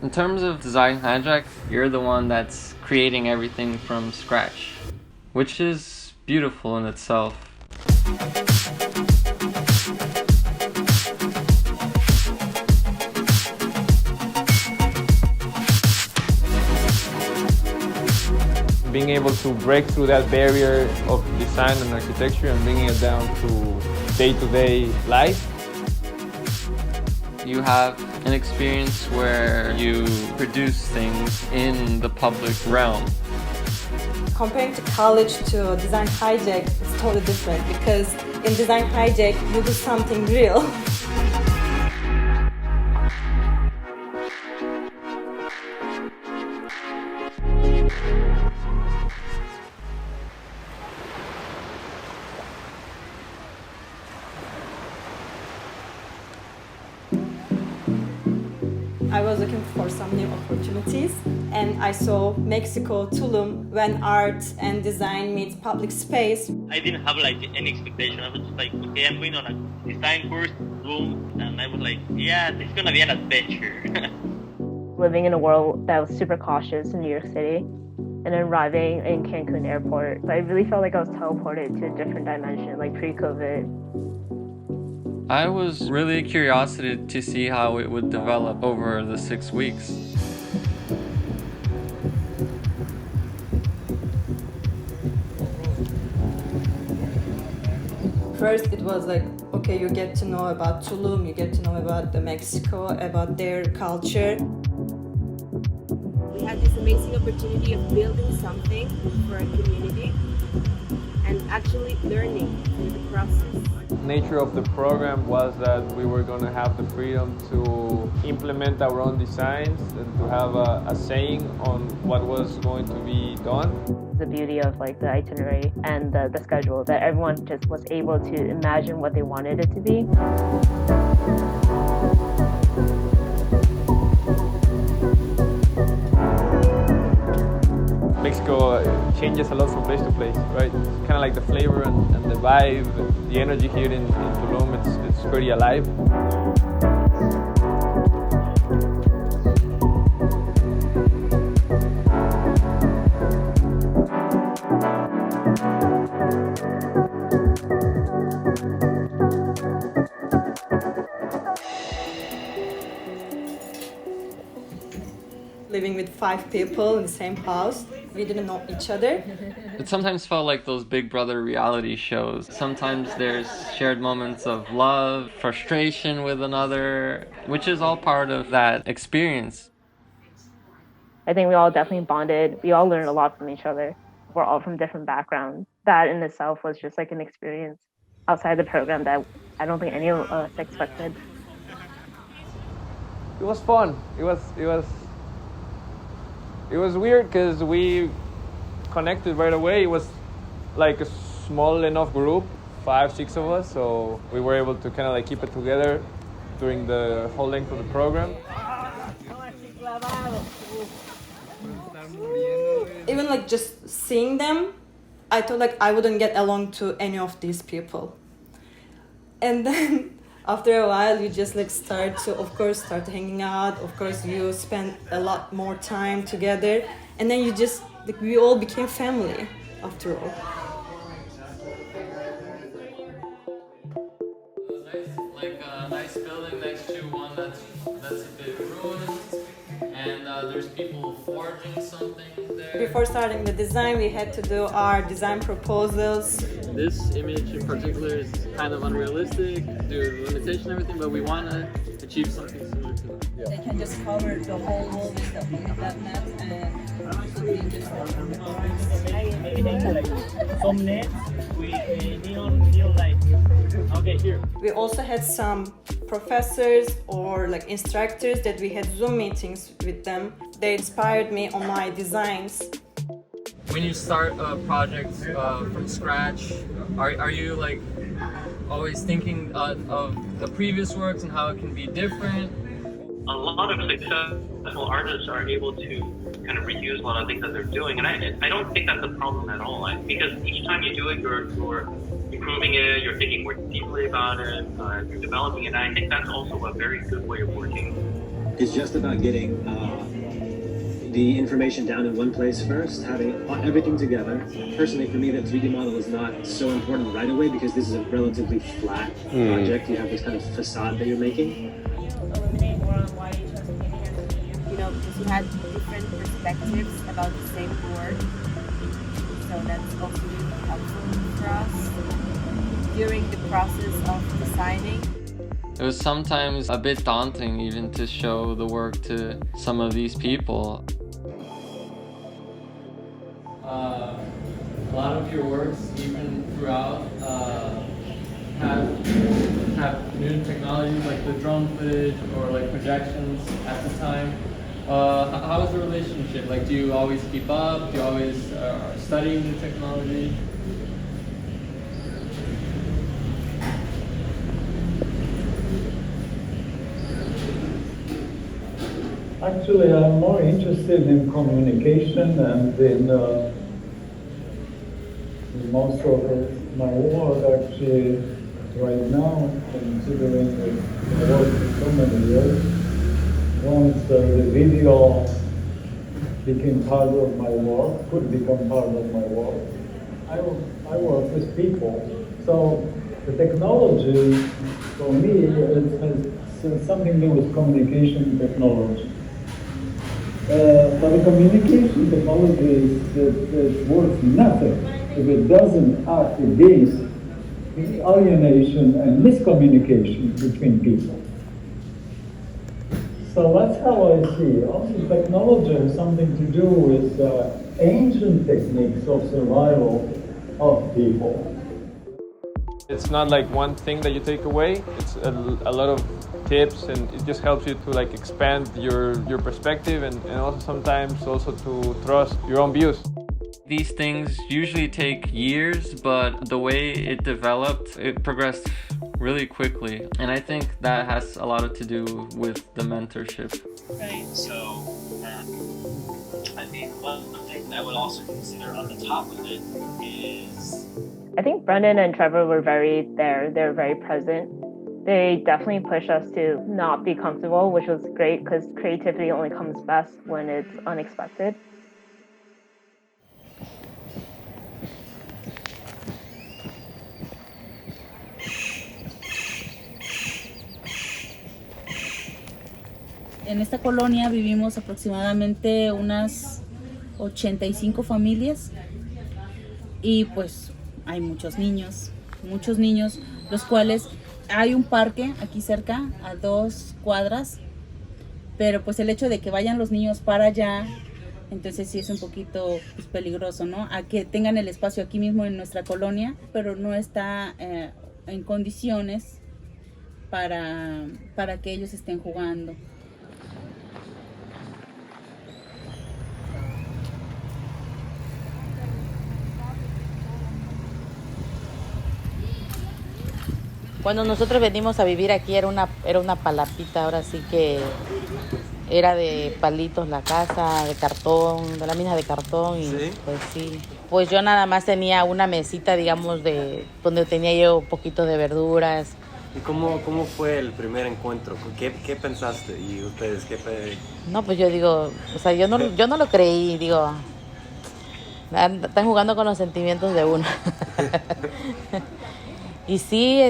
In terms of design hijack, you're the one that's creating everything from scratch, which is beautiful in itself. Being able to break through that barrier of design and architecture and bringing it down to day-to-day life. You have an experience where you produce things in the public realm. Comparing to college to design hijack, it's totally different because in design hijack, you do something real. I was looking for some new opportunities and I saw Mexico, Tulum, when art and design meets public space. I didn't have like any expectation. I was just like, okay, I'm going on a design course, Tulum, and I was like, yeah, this is gonna be an adventure. Living in a world that was super cautious in New York City and then arriving in Cancun airport, I really felt like I was teleported to a different dimension, like pre-COVID. I was really curious to see how it would develop over the 6 weeks. First, it was like, okay, you get to know about Tulum, you get to know about Mexico, about their culture. We had this amazing opportunity of building something for a community and actually learning through the process. Nature of the program was that we were going to have the freedom to implement our own designs and to have a saying on what was going to be done. The beauty of like the itinerary and the schedule, that everyone just was able to imagine what they wanted it to be. Mexico changes a lot from place to place, right? It's kind of like the flavor and the vibe, the energy here in Tulum, it's pretty alive. Living with 5 people in the same house, we didn't know each other. It sometimes felt like those Big Brother reality shows. Sometimes there's shared moments of love, frustration with another, which is all part of that experience. I think we all definitely bonded. We all learned a lot from each other. We're all from different backgrounds. That in itself was just like an experience outside the program that I don't think any of us expected. It was fun. It was weird because we connected right away. It was like a small enough group, 5, 6 of us, so we were able to kind of like keep it together during the whole length of the program. Even like just seeing them, I thought like I wouldn't get along to any of these people. And then after a while, you just like start hanging out. Of course, you spend a lot more time together, and then you just like we all became family after all. Like a nice building next to one that's a bit ruined, and there's people forging something there. Before starting the design, we had to do our design proposals. This image in particular is kind of unrealistic due to limitation and everything, but we want to achieve something similar to that. They can just cover the whole wall with that net and Some nets with neon lights. Okay, here. we also had some professors or like instructors that we had Zoom meetings with them. They inspired me on my designs. When you start a project from scratch, are you like always thinking of the previous works and how it can be different? A lot of successful artists are able to kind of reuse a lot of things that they're doing, and I don't think that's a problem at all. Because each time you do it, you're improving it, you're thinking more deeply about it, you're developing it. And I think that's also a very good way of working. is just about getting the information down in one place first, having everything together. Personally, for me, the 3D model is not so important right away because this is a relatively flat project. You have this kind of facade that you're making. Illuminate more on why you chose painting as a medium. You know, because you had different perspectives about the same work. So that's also really helpful for us during the process of designing. It was sometimes a bit daunting even to show the work to some of these people. A lot of your works, even throughout, have new technologies like the drone footage or like projections at the time. How is the relationship? Like, do you always keep up? Do you always study new technology? Actually, I'm more interested in communication and in most of my work actually right now, considering the work for so many years. Once the video became part of my work, could become part of my work, I work with people. So the technology, for me, it's something to do with communication technology. But the communication technology is worth nothing if it doesn't act against the alienation and miscommunication between people. So that's how I see it. Also, technology has something to do with ancient techniques of survival of people. It's not like one thing that you take away. It's a lot of tips, and it just helps you to like expand your perspective and also sometimes also to trust your own views. These things usually take years, but the way it developed, it progressed really quickly. And I think that has a lot to do with the mentorship. Right. So, I think one thing I would also consider on the top of it is. I think Brendan and Trevor were very there. They're very present. They definitely push us to not be comfortable, which was great because creativity only comes best when it's unexpected. En esta colonia vivimos aproximadamente unas 85 familias y pues hay muchos niños, los cuales hay un parque aquí cerca a 2 cuadras, pero pues el hecho de que vayan los niños para allá, entonces sí es un poquito pues, peligroso, ¿no? A que tengan el espacio aquí mismo en nuestra colonia, pero no está en condiciones para que ellos estén jugando. Cuando nosotros venimos a vivir aquí era una palapita, ahora sí que era de palitos la casa, de cartón, de la mina de cartón y ¿sí? Pues sí. Pues yo nada más tenía una mesita, digamos, de donde tenía yo un poquito de verduras. ¿Y cómo fue el primer encuentro? ¿Qué pensaste? ¿Y ustedes qué? No, pues yo digo, o sea, yo no lo creí, digo, están jugando con los sentimientos de uno. Y sí,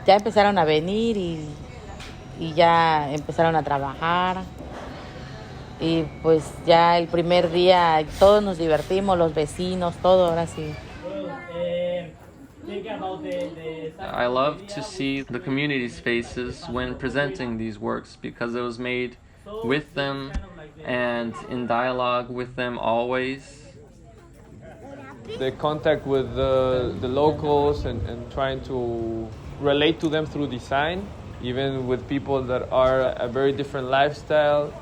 ya empezaron a venir y ya empezaron a trabajar. Y pues ya el primer día todos nos divertimos, los vecinos, todo, ahora sí. I love to see the community's faces when presenting these works because it was made with them and in dialogue with them always. The contact with the locals and trying to relate to them through design, even with people that are a very different lifestyle.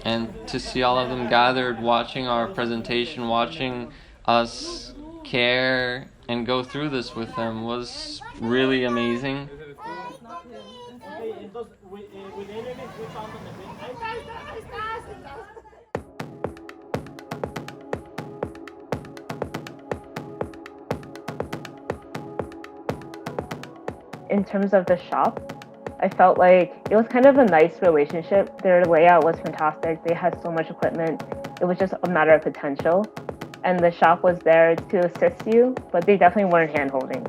And to see all of them gathered, watching our presentation, watching us care and go through this with them was really amazing. In terms of the shop, I felt like it was kind of a nice relationship. Their layout was fantastic. They had so much equipment. It was just a matter of potential. And the shop was there to assist you, but they definitely weren't hand-holding.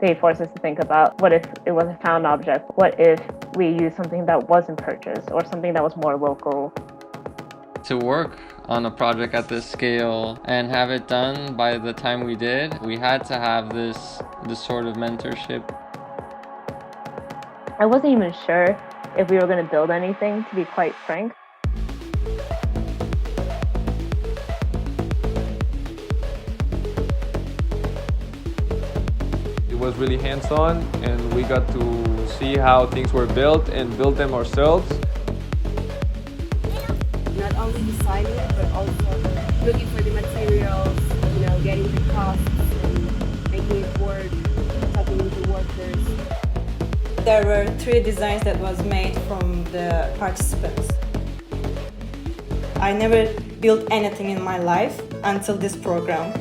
They forced us to think about what if it was a found object? What if we used something that wasn't purchased or something that was more local? To work on a project at this scale and have it done by the time we did, we had to have this sort of mentorship. I wasn't even sure if we were going to build anything, to be quite frank. It was really hands-on, and we got to see how things were built and build them ourselves. Not only designing it, but also looking for the materials, you know, getting the costs and making it work, talking with the workers. There were 3 designs that was made from the participants. I never built anything in my life until this program.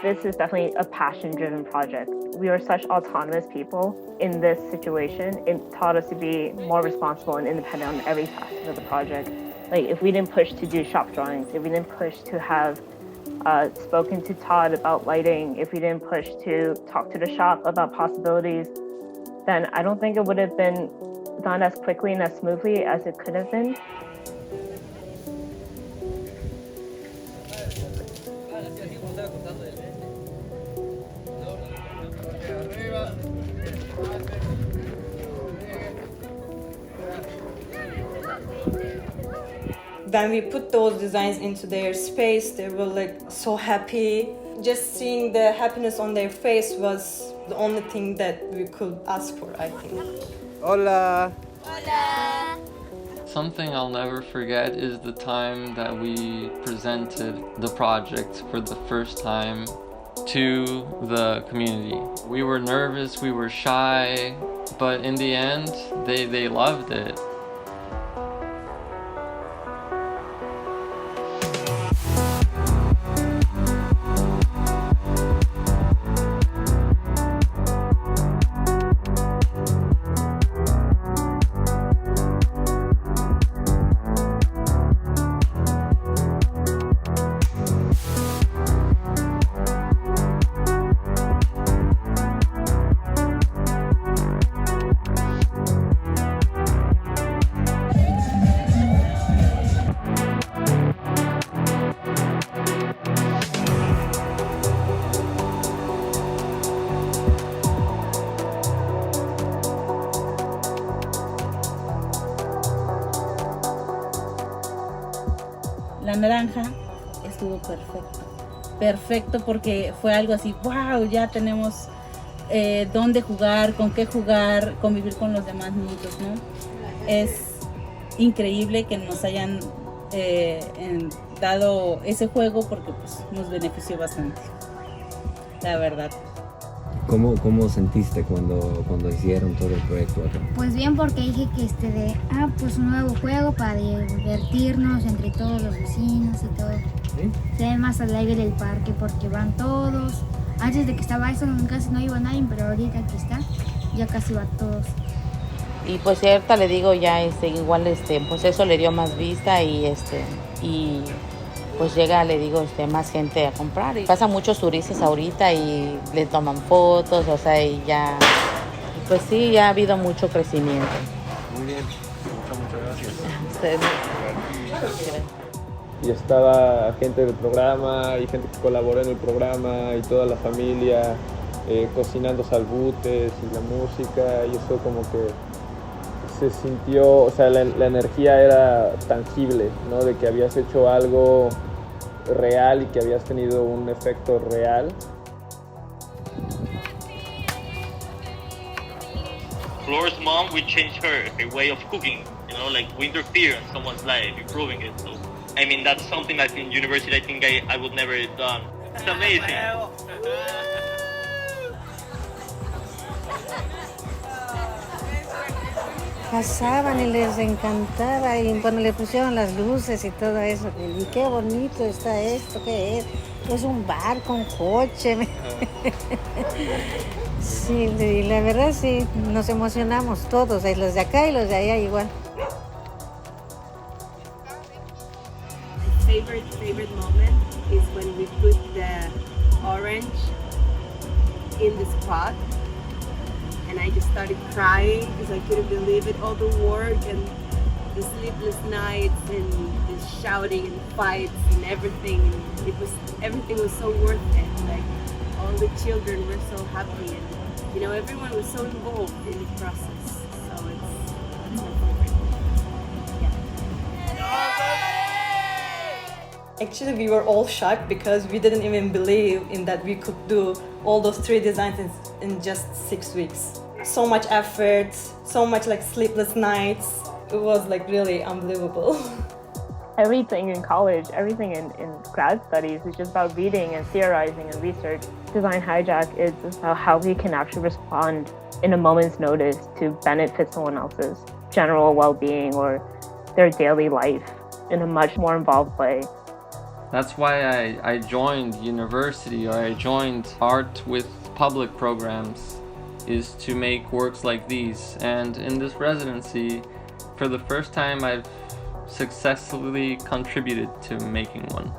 This is definitely a passion-driven project. We are such autonomous people in this situation. It taught us to be more responsible and independent on every facet of the project. Like if we didn't push to do shop drawings, if we didn't push to have spoken to Todd about lighting, if we didn't push to talk to the shop about possibilities, then I don't think it would have been done as quickly and as smoothly as it could have been. When we put those designs into their space, they were like so happy. Just seeing the happiness on their face was the only thing that we could ask for, I think. Hola! Hola! Something I'll never forget is the time that we presented the project for the first time to the community. We were nervous, we were shy, but in the end, they loved it. La naranja estuvo perfecto porque fue algo así, wow, ya tenemos dónde jugar, con qué jugar, convivir con los demás niños, ¿no? Es increíble que nos hayan dado ese juego porque pues, nos benefició bastante, la verdad. ¿Cómo sentiste cuando hicieron todo el proyecto acá? Pues bien, porque dije que pues un nuevo juego para divertirnos entre todos los vecinos y todo. ¿Sí? Se ve más alegre el parque porque van todos. Antes de que estaba eso casi no iba nadie, pero ahorita que está, ya casi va todos. Y pues cierta le digo ya igual pues eso le dio más vista y pues llega, le digo, más gente a comprar. Y pasan muchos turistas ahorita y le toman fotos, o sea, y ya, pues sí, ya ha habido mucho crecimiento. Muy bien, muchas Ustedes. Y estaba gente del programa y gente que colaboró en el programa y toda la familia. cocinando salbutes y la música, y eso como que se sintió, o sea, la energía era tangible, ¿no? De que habías hecho algo real y que habías tenido un efecto real. Flora's mom, we changed her way of cooking. You know, like we interfere in someone's life, improving it. So, I mean, that's something that in university I think I would never have done. It's amazing. Pasaban y les encantaba y cuando le pusieron las luces y todo eso, y qué bonito está esto, ¿qué es? Es un barco, un coche. Sí, y la verdad sí, nos emocionamos todos, los de acá y los de allá igual. My favorite moment is when we put the orange in the spot. And I just started crying because I couldn't believe it, all the work and the sleepless nights and the shouting and fights and everything. Everything was so worth it. Like all the children were so happy and everyone was so involved in the process. So it's my favorite. Yeah. Actually, we were all shocked because we didn't even believe in that we could do all those 3 designs in just 6 weeks. So much effort, so much like sleepless nights. It was like really unbelievable. Everything in college, everything in grad studies is just about reading and theorizing and research. Design Hijack is about how we can actually respond in a moment's notice to benefit someone else's general well-being or their daily life in a much more involved way. That's why I joined university, or I joined art with public programs, is to make works like these. And in this residency, for the first time, I've successfully contributed to making one.